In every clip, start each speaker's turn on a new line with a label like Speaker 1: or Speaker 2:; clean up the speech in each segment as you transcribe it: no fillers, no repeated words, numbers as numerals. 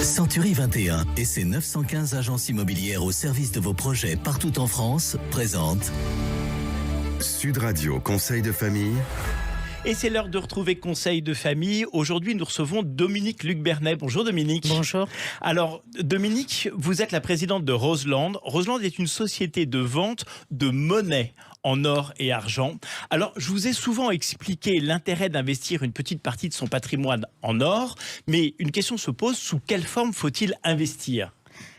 Speaker 1: Century 21 et ses 915 agences immobilières au service de vos projets partout en France présentent
Speaker 2: Sud Radio Conseil de famille.
Speaker 3: Et c'est l'heure de retrouver Conseil de famille. Aujourd'hui, nous recevons Dominique Luc-Bernet. Bonjour Dominique.
Speaker 4: Bonjour.
Speaker 3: Alors Dominique, vous êtes la présidente de Roseland. Roseland est une société de vente de monnaie en or et argent. Alors, je vous ai souvent expliqué l'intérêt d'investir une petite partie de son patrimoine en or, mais une question se pose, sous quelle forme faut-il investir ?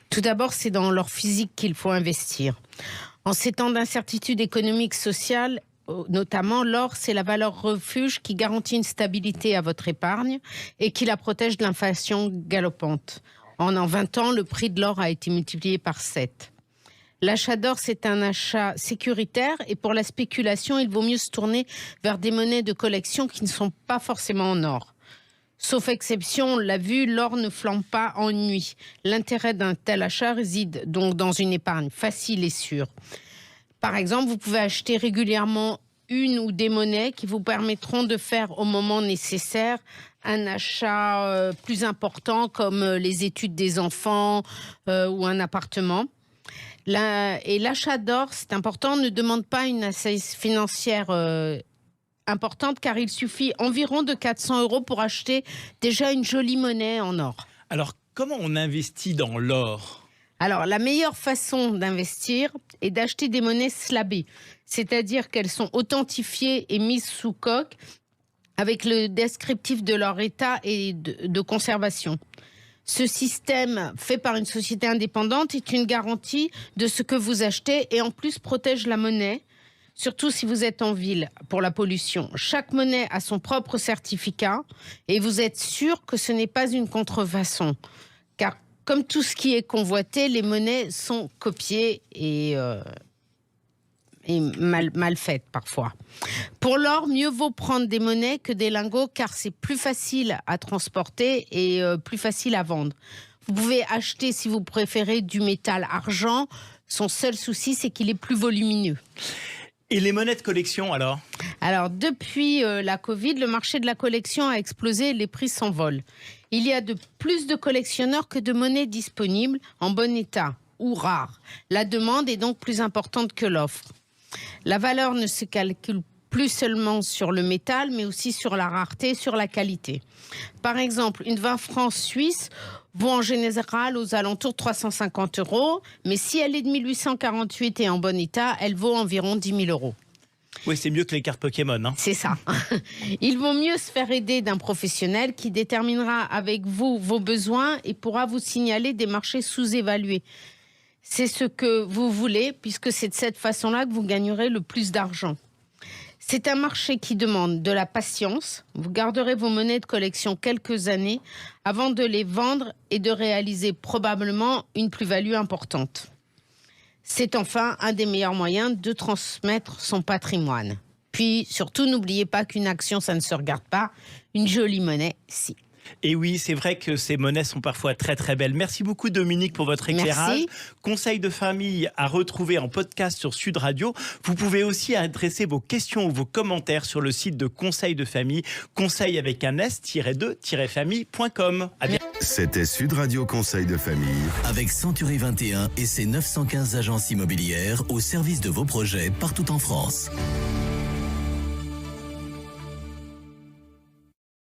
Speaker 4: Tout d'abord, c'est dans l'or physique qu'il faut investir. En ces temps d'incertitude économique, sociale, notamment, l'or, c'est la valeur refuge qui garantit une stabilité à votre épargne et qui la protège de l'inflation galopante. En 20 ans, le prix de l'or a été multiplié par 7. L'achat d'or, c'est un achat sécuritaire et pour la spéculation, il vaut mieux se tourner vers des monnaies de collection qui ne sont pas forcément en or. Sauf exception, on l'a vu, l'or ne flambe pas en nuit. L'intérêt d'un tel achat réside donc dans une épargne facile et sûre. Par exemple, vous pouvez acheter régulièrement une ou des monnaies qui vous permettront de faire au moment nécessaire un achat plus important comme les études des enfants ou un appartement. Et l'achat d'or, c'est important, ne demande pas une assise financière importante car il suffit environ de 400 € pour acheter déjà une jolie monnaie en or.
Speaker 3: Alors, comment on investit dans l'or ?
Speaker 4: Alors, la meilleure façon d'investir est d'acheter des monnaies slabées, c'est-à-dire qu'elles sont authentifiées et mises sous coque avec le descriptif de leur état et de conservation. Ce système, fait par une société indépendante, est une garantie de ce que vous achetez et en plus protège la monnaie, surtout si vous êtes en ville, pour la pollution. Chaque monnaie a son propre certificat et vous êtes sûr que ce n'est pas une contrefaçon. Car comme tout ce qui est convoité, les monnaies sont copiées et mal faites parfois. Pour l'or, mieux vaut prendre des monnaies que des lingots car c'est plus facile à transporter et plus facile à vendre. Vous pouvez acheter, si vous préférez, du métal argent. Son seul souci, c'est qu'il est plus volumineux.
Speaker 3: Et les monnaies de collection alors ?
Speaker 4: Alors, depuis la Covid, le marché de la collection a explosé et les prix s'envolent. Il y a plus de collectionneurs que de monnaies disponibles en bon état ou rares. La demande est donc plus importante que l'offre. La valeur ne se calcule plus seulement sur le métal, mais aussi sur la rareté, sur la qualité. Par exemple, une 20 francs suisse vaut en général aux alentours de 350 €, mais si elle est de 1848 et en bon état, elle vaut environ 10 000 €.
Speaker 3: Oui, c'est mieux que les cartes Pokémon. Hein.
Speaker 4: C'est ça. Il vaut mieux se faire aider d'un professionnel qui déterminera avec vous vos besoins et pourra vous signaler des marchés sous-évalués. C'est ce que vous voulez, puisque c'est de cette façon-là que vous gagnerez le plus d'argent. C'est un marché qui demande de la patience. Vous garderez vos monnaies de collection quelques années avant de les vendre et de réaliser probablement une plus-value importante. C'est enfin un des meilleurs moyens de transmettre son patrimoine. Puis, surtout, n'oubliez pas qu'une action, ça ne se regarde pas. Une jolie monnaie, si.
Speaker 3: Et oui, c'est vrai que ces monnaies sont parfois très très belles. Merci beaucoup Dominique pour votre éclairage.
Speaker 4: Merci.
Speaker 3: Conseil de famille à retrouver en podcast sur Sud Radio. Vous pouvez aussi adresser vos questions ou vos commentaires sur le site de Conseil de famille, conseil avec un s-2-famille.com. À bientôt.
Speaker 2: C'était Sud Radio Conseil de famille.
Speaker 1: avec Century 21 et ses 915 agences immobilières au service de vos projets partout en France.